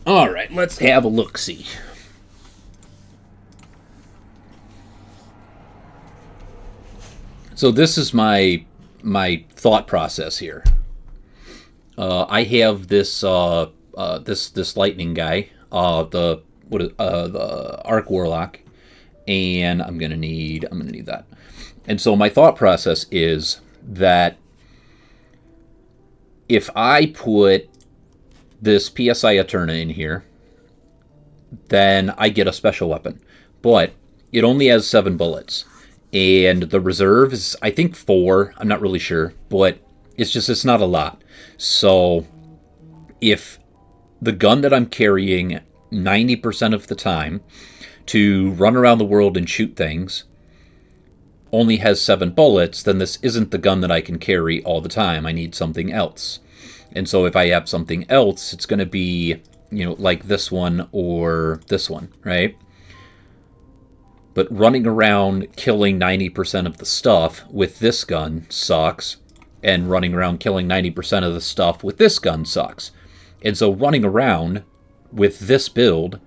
Alright, let's have a look-see. So this is my thought process here. I have this this lightning guy, the arc warlock, and I'm gonna need that. And so my thought process is that if I put this PSI Eterna in here, then I get a special weapon. But it only has 7 bullets. And the reserve is, I think, 4. I'm not really sure. But it's not a lot. So if the gun that I'm carrying 90% of the time to run around the world and shoot things only has 7 bullets, then this isn't the gun that I can carry all the time. I need something else. And so if I have something else, it's going to be, like this one or this one, right? But running around killing 90% of the stuff with this gun sucks, and running around killing 90% of the stuff with this gun sucks. And so running around with this build,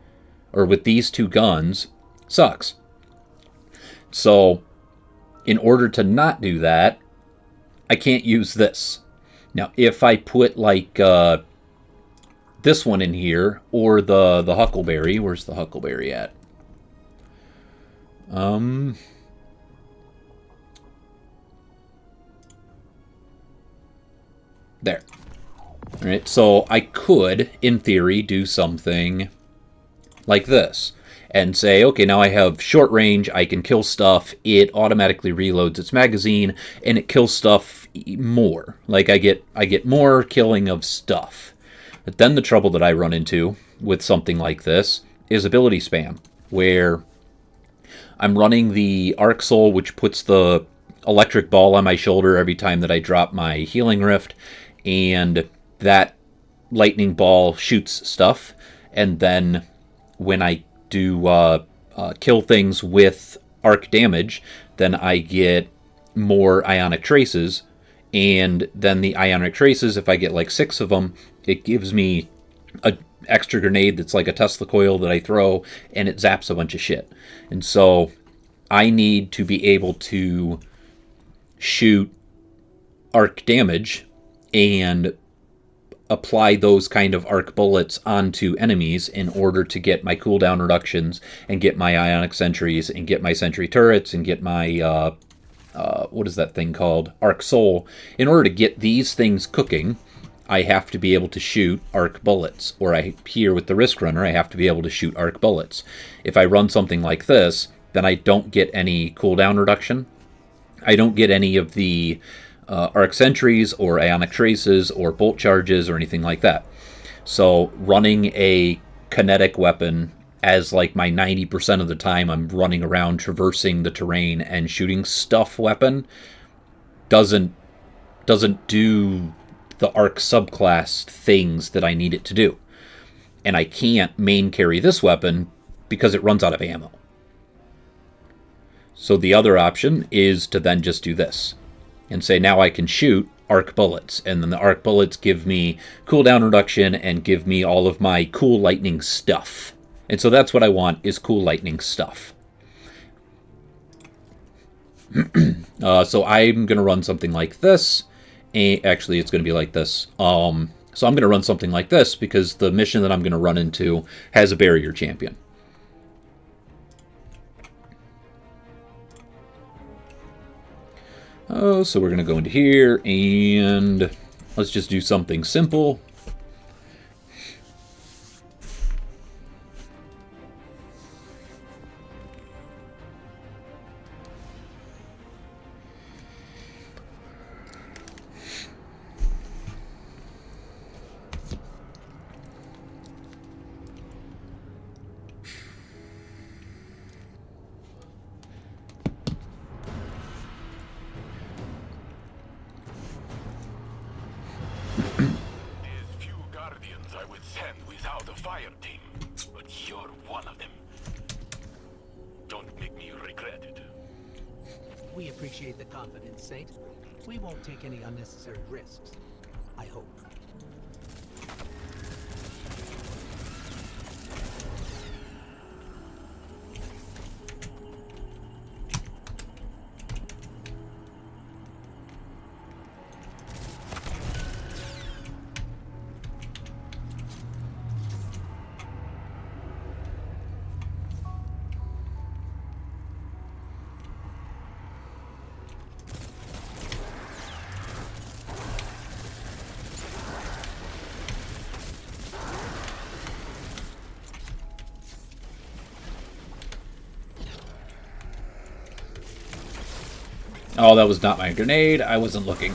or with these 2 guns, sucks. So in order to not do that, I can't use this. Now, if I put, like, this one in here, or the Huckleberry. Where's the Huckleberry at? There. Alright, so I could, in theory, do something like this. And say, okay, now I have short range, I can kill stuff, it automatically reloads its magazine, and it kills stuff more. Like, I get more killing of stuff. But then the trouble that I run into with something like this is ability spam, where I'm running the Arc Soul, which puts the electric ball on my shoulder every time that I drop my Healing Rift, and that lightning ball shoots stuff, and then when I do kill things with arc damage, then I get more ionic traces, and then the ionic traces, if I get like 6 of them, it gives me a extra grenade that's like a Tesla coil that I throw, and it zaps a bunch of shit. And so I need to be able to shoot arc damage and apply those kind of arc bullets onto enemies in order to get my cooldown reductions and get my ionic sentries and get my sentry turrets and get my what is that thing called? Arc Soul. In order to get these things cooking, I have to be able to shoot arc bullets. Or here with the Risk Runner, I have to be able to shoot arc bullets. If I run something like this, then I don't get any cooldown reduction. I don't get any of the arc sentries or ionic traces or bolt charges or anything like that. So running a kinetic weapon as like my 90% of the time I'm running around traversing the terrain and shooting stuff weapon doesn't do the arc subclass things that I need it to do. And I can't main carry this weapon because it runs out of ammo. So the other option is to then just do this and say, now I can shoot arc bullets, and then the arc bullets give me cooldown reduction and give me all of my cool lightning stuff. And so that's what I want, is cool lightning stuff. So I'm going to run something like this. Actually, it's going to be like this. So I'm going to run something like this because the mission that I'm going to run into has a barrier champion. So we're going to go into here, and let's just do something simple. We appreciate the confidence, Saint. We won't take any unnecessary risks. I hope. Oh, that was not my grenade. I wasn't looking.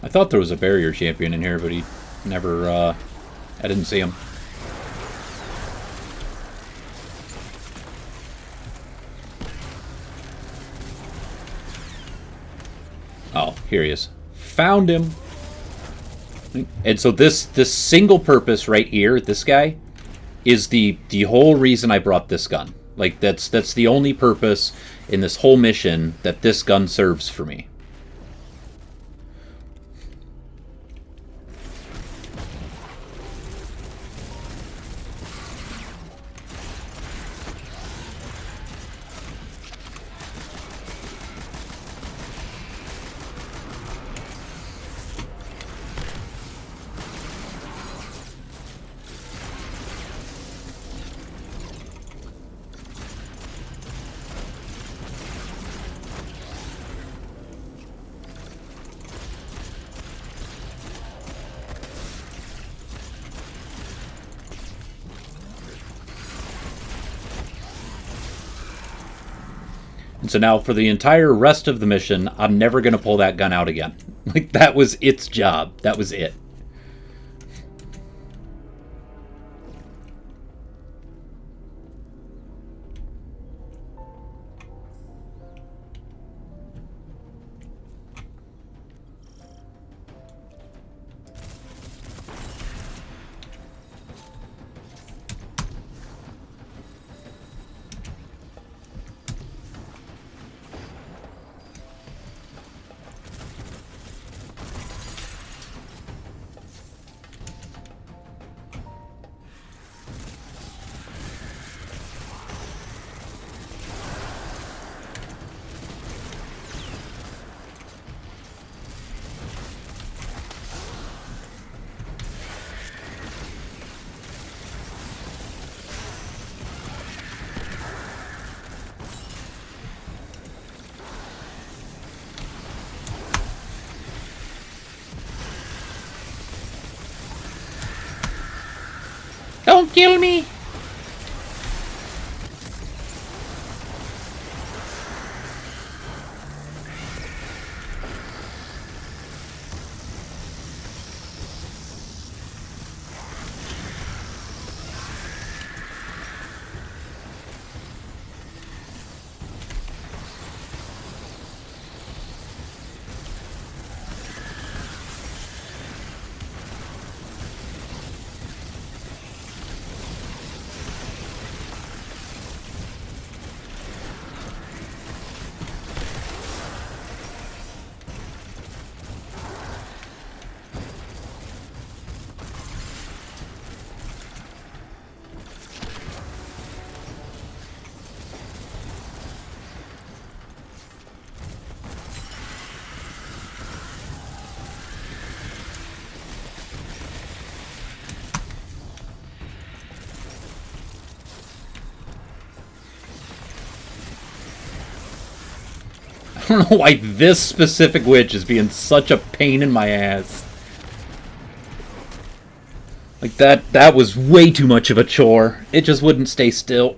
I thought there was a barrier champion in here, but he never, I didn't see him. Oh, here he is. Found him. And so this single purpose right here, this guy, is the whole reason I brought this gun. Like, that's the only purpose in this whole mission that this gun serves for me. And so now for the entire rest of the mission, I'm never going to pull that gun out again. Like, that was its job. That was it. Don't kill me! I don't know why this specific witch is being such a pain in my ass. Like, that was way too much of a chore. It just wouldn't stay still.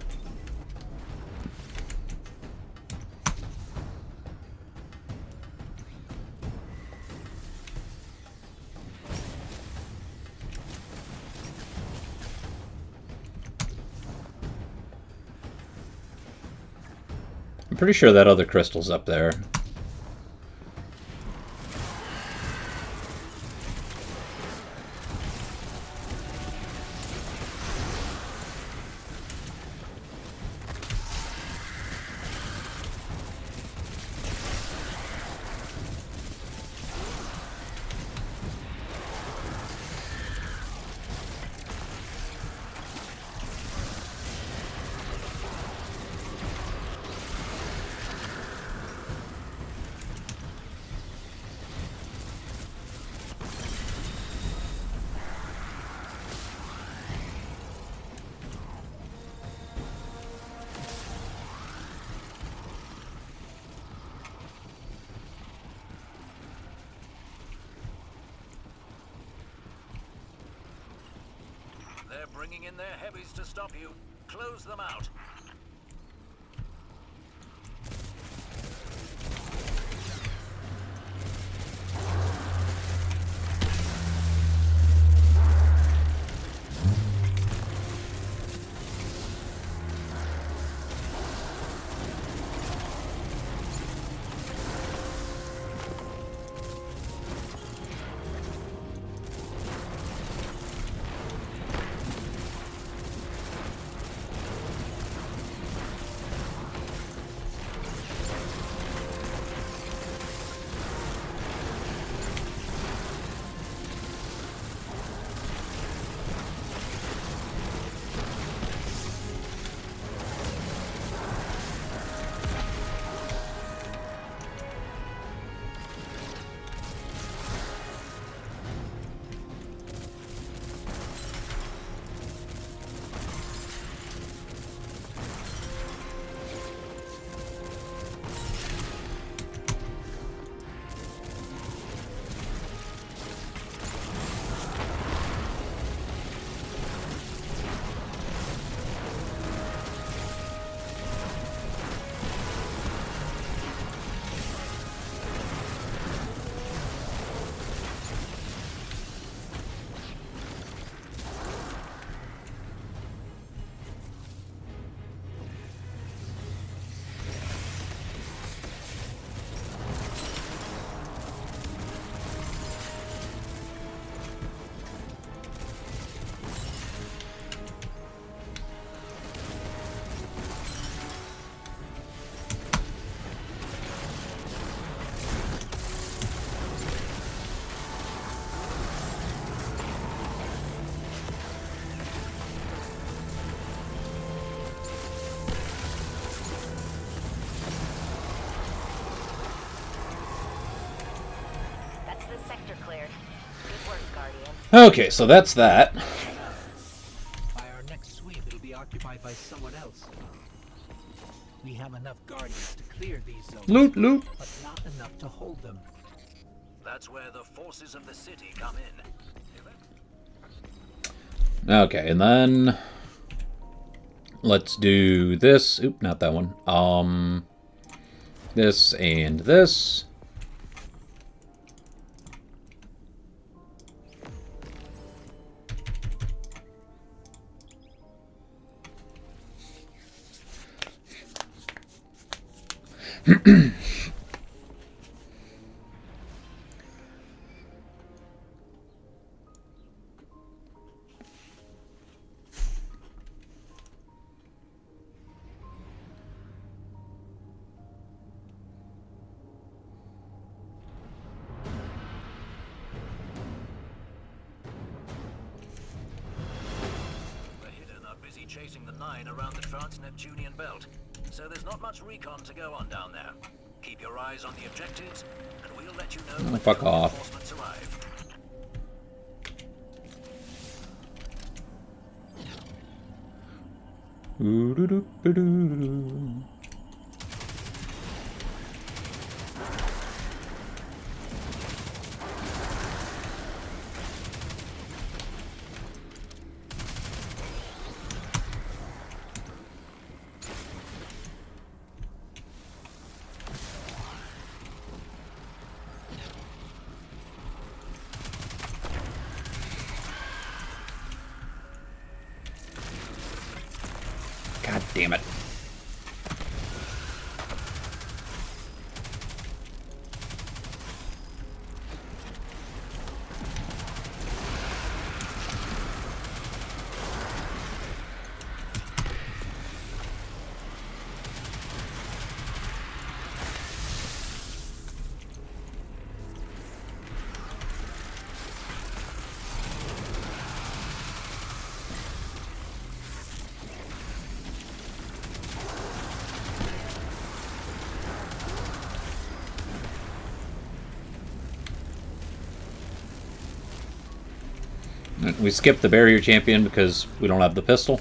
I'm pretty sure that other crystal's up there. They're bringing in their heavies to stop you. Close them out. Okay, so that's that. By our next sweep, it'll be occupied by someone else. We have enough guardians to clear these zones, Loot, loot. but not enough to hold them. That's where the forces of the city come in. Okay, and then let's do this. Oop, not that one. This and this. Chasing the 9 around the trans-Neptunian belt, so there's not much recon to go on down there. Keep your eyes on the objectives, and we'll let you know when fuck off. reinforcements arrive. God damn it. We skipped the barrier champion because we don't have the pistol.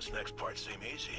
this next part seem easy.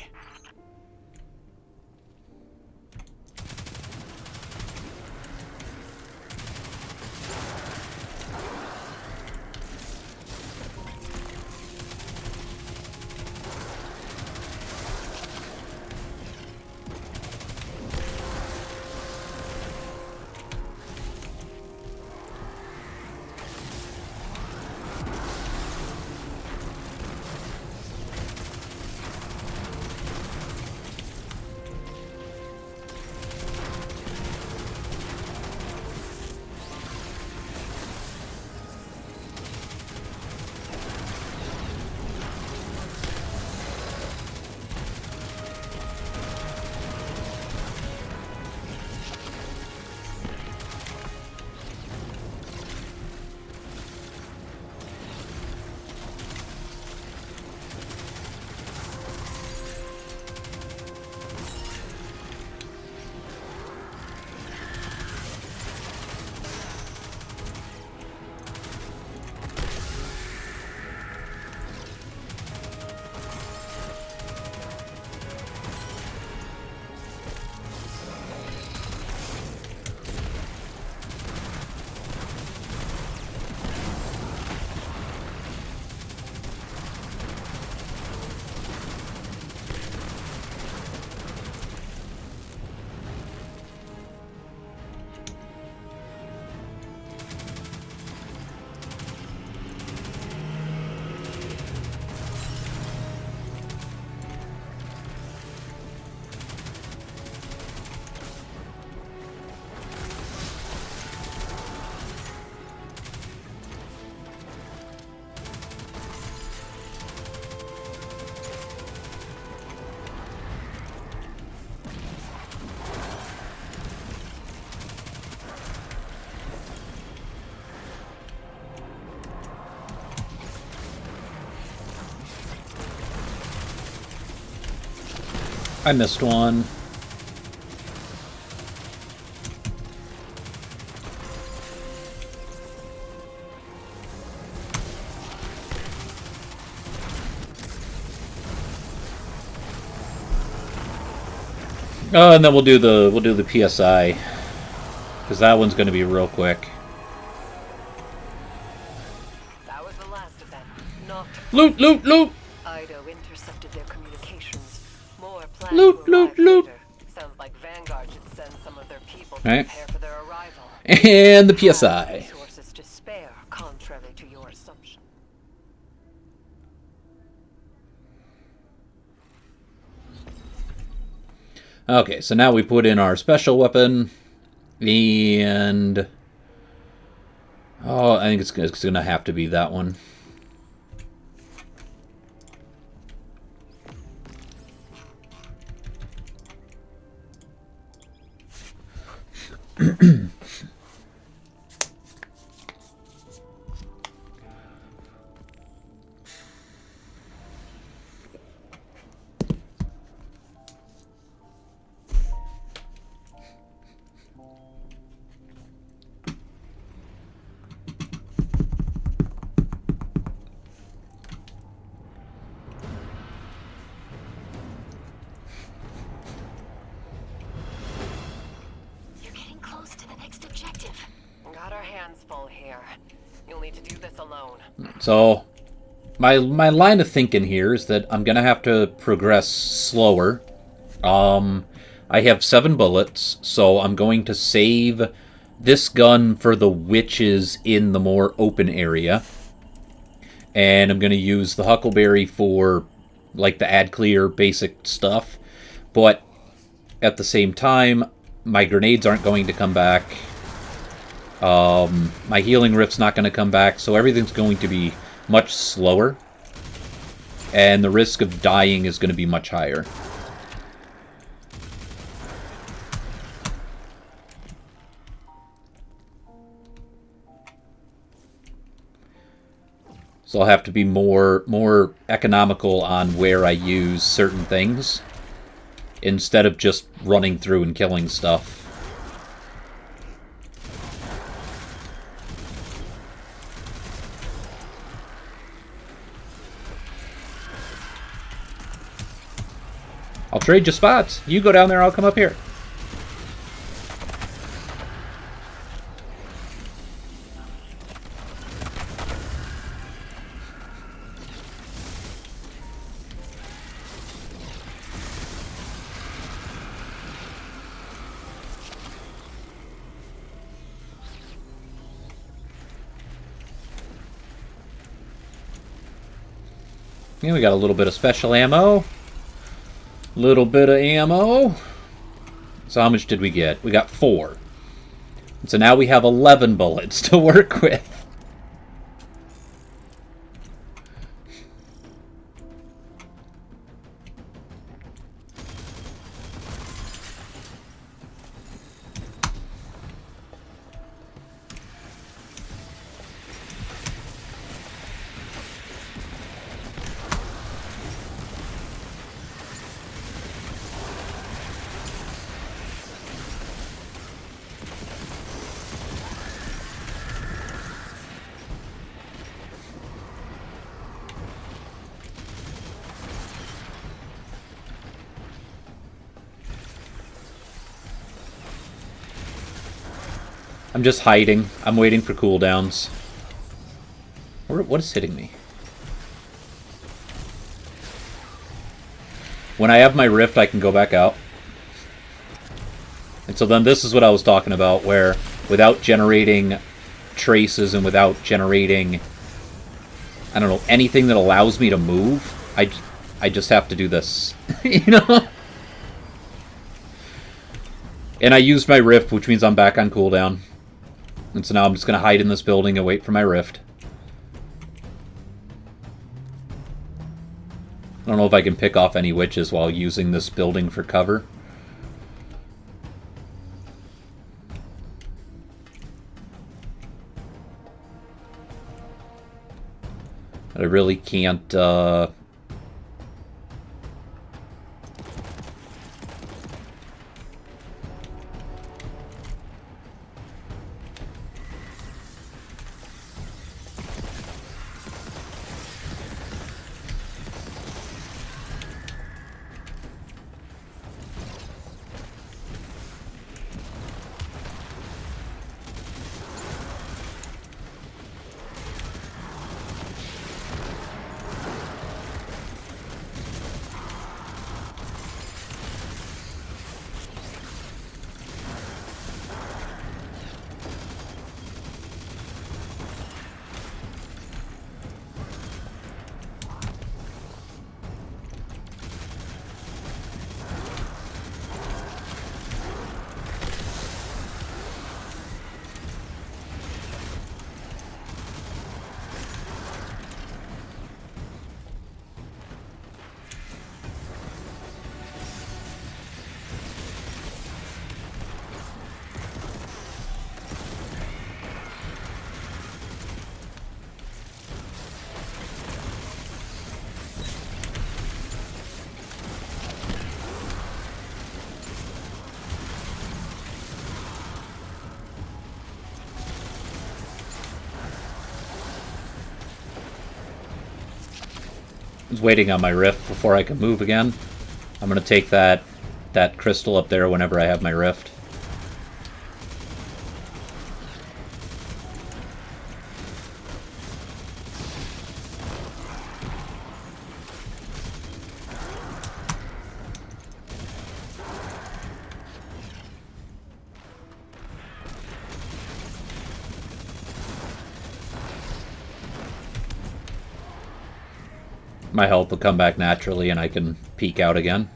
I missed one. Oh, and then we'll do the PSI, because that one's going to be real quick. That was the last of them. Not Loot, loot, loot! Ido intercepted their communications. More plans Loot, to loot, arrive loot. later. Sounds like Vanguard should send some of their people to Right. prepare for their arrival. And the Have PSI. resources to spare, contrary to your assumption. Okay, so now we put in our special weapon, and oh, I think it's gonna have to be that one. You're getting close to the next objective. Got our hands full here. You'll need to do this alone. So, my line of thinking here is that I'm gonna have to progress slower. I have 7 bullets, so I'm going to save this gun for the witches in the more open area. And I'm going to use the Huckleberry for, like, the add clear basic stuff. But at the same time, my grenades aren't going to come back. My healing rift's not going to come back, so everything's going to be much slower. And the risk of dying is going to be much higher. So I'll have to be more economical on where I use certain things, instead of just running through and killing stuff. I'll trade you spots. You go down there, I'll come up here. Yeah, we got a little bit of special ammo. Little bit of ammo. So how much did we get? We got 4. So now we have 11 bullets to work with. I'm just hiding. I'm waiting for cooldowns. What is hitting me? When I have my rift, I can go back out. And so then this is what I was talking about, where without generating traces and without generating, I don't know, anything that allows me to move, I just have to do this, you know? And I used my rift, which means I'm back on cooldown. And so now I'm just going to hide in this building and wait for my rift. I don't know if I can pick off any witches while using this building for cover. But I really can't, I was waiting on my rift before I could move again. I'm going to take that crystal up there whenever I have my rift. My health will come back naturally and I can peek out again.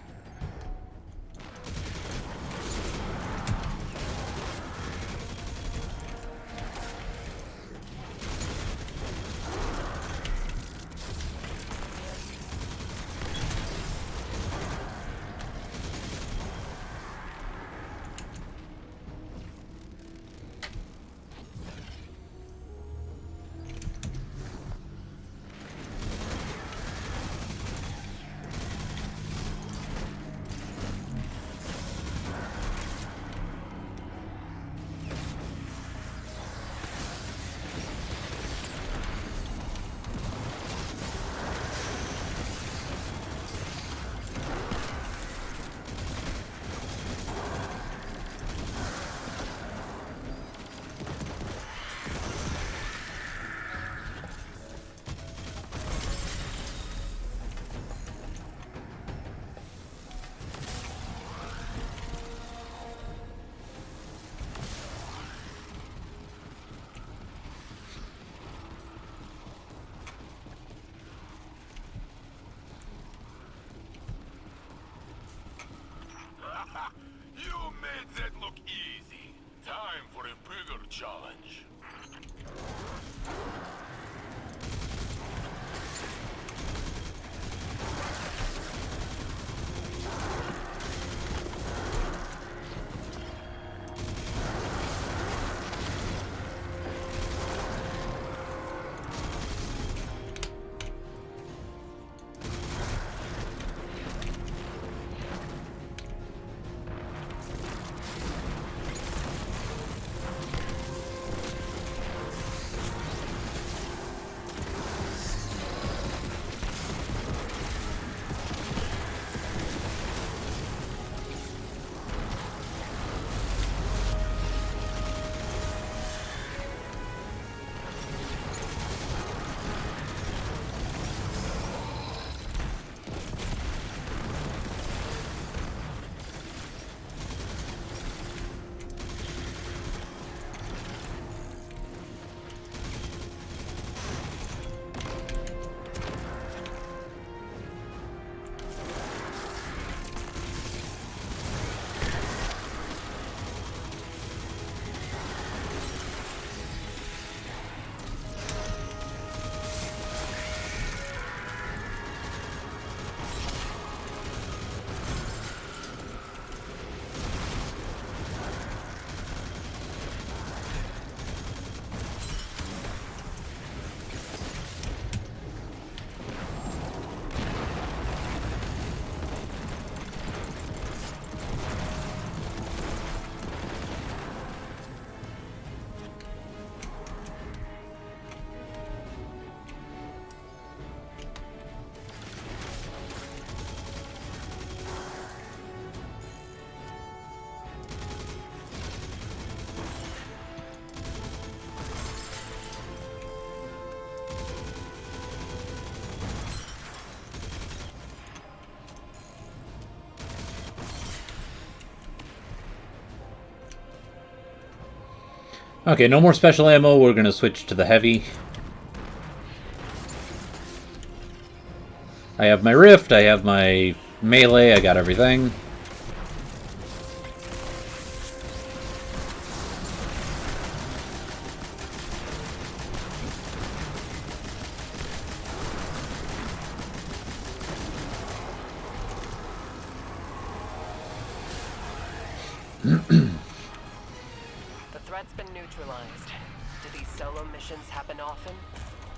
Okay, no more special ammo. We're going to switch to the heavy. I have my rift, I have my melee, I got everything. The threat's been neutralized. Do these solo missions happen often?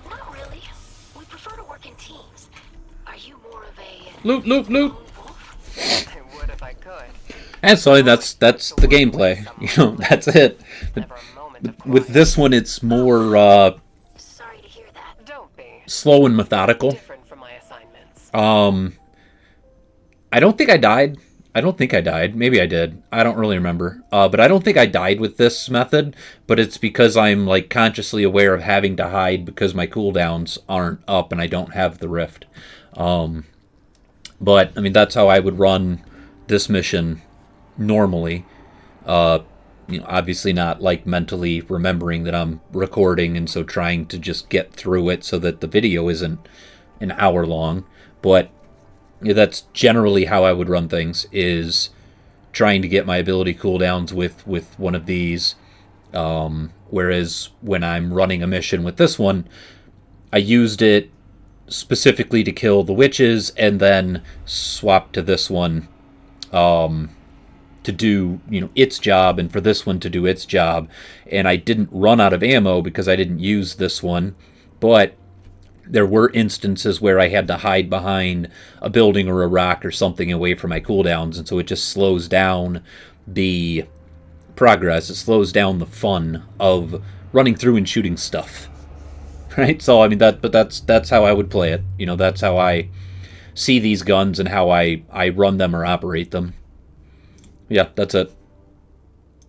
Not really. We prefer to work in teams. Are you more of a Loot, loot, loot! lone wolf? I would if I could. And so that's the gameplay. You know, that's it. Never a moment of With quiet. this one, it's more Sorry to hear that. Don't be. slow and methodical. Different from my assignments. I don't think I died. I don't think I died. Maybe I did. I don't really remember. But I don't think I died with this method. But it's because I'm like consciously aware of having to hide because my cooldowns aren't up and I don't have the rift. But I mean that's how I would run this mission normally. You know, obviously not like mentally remembering that I'm recording and so trying to just get through it so that the video isn't an hour long. But yeah, that's generally how I would run things, is trying to get my ability cooldowns with one of these. Whereas when I'm running a mission with this one, I used it specifically to kill the witches and then swap to this one to do, you know, its job, and for this one to do its job. And I didn't run out of ammo because I didn't use this one, but there were instances where I had to hide behind a building or a rock or something away from my cooldowns, and so it just slows down the progress. It slows down the fun of running through and shooting stuff. Right? So I mean that's how I would play it. You know, that's how I see these guns and how I run them or operate them. Yeah, that's it.